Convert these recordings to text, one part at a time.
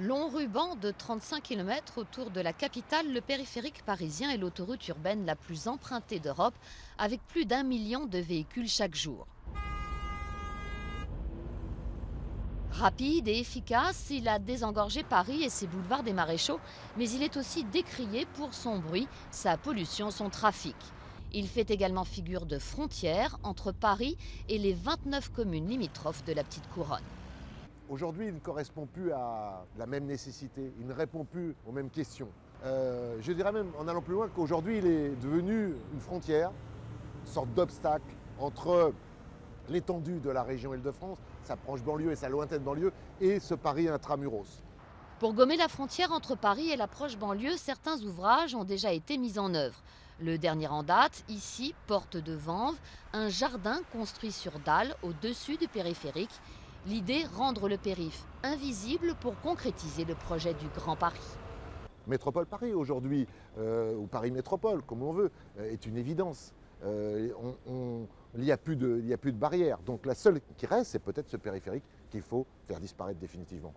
Long ruban de 35 km autour de la capitale, le périphérique parisien est l'autoroute urbaine la plus empruntée d'Europe, avec plus d'1 million de véhicules chaque jour. Rapide et efficace, il a désengorgé Paris et ses boulevards des Maréchaux, mais il est aussi décrié pour son bruit, sa pollution, son trafic. Il fait également figure de frontière entre Paris et les 29 communes limitrophes de la Petite Couronne. Aujourd'hui, il ne correspond plus à la même nécessité, il ne répond plus aux mêmes questions. Je dirais même, en allant plus loin, qu'aujourd'hui, il est devenu une frontière, une sorte d'obstacle entre l'étendue de la région Île-de-France, sa proche banlieue et sa lointaine banlieue, et ce Paris intramuros. Pour gommer la frontière entre Paris et la proche banlieue, certains ouvrages ont déjà été mis en œuvre. Le dernier en date, ici, porte de Vanves, un jardin construit sur dalles au-dessus du périphérique. L'idée, rendre le périph' invisible pour concrétiser le projet du Grand Paris. Métropole Paris aujourd'hui, ou Paris Métropole, comme on veut, est une évidence. Il n'y a plus de barrière. Donc la seule qui reste, c'est peut-être ce périphérique qu'il faut faire disparaître définitivement.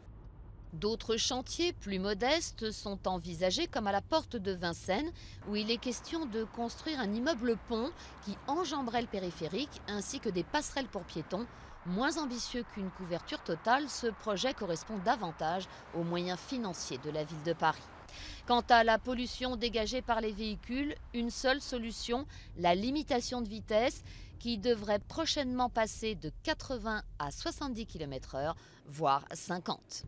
D'autres chantiers plus modestes sont envisagés, comme à la porte de Vincennes, où il est question de construire un immeuble-pont qui enjamberait le périphérique, ainsi que des passerelles pour piétons. Moins ambitieux qu'une couverture totale, ce projet correspond davantage aux moyens financiers de la ville de Paris. Quant à la pollution dégagée par les véhicules, une seule solution, la limitation de vitesse, qui devrait prochainement passer de 80 à 70 km/h, voire 50.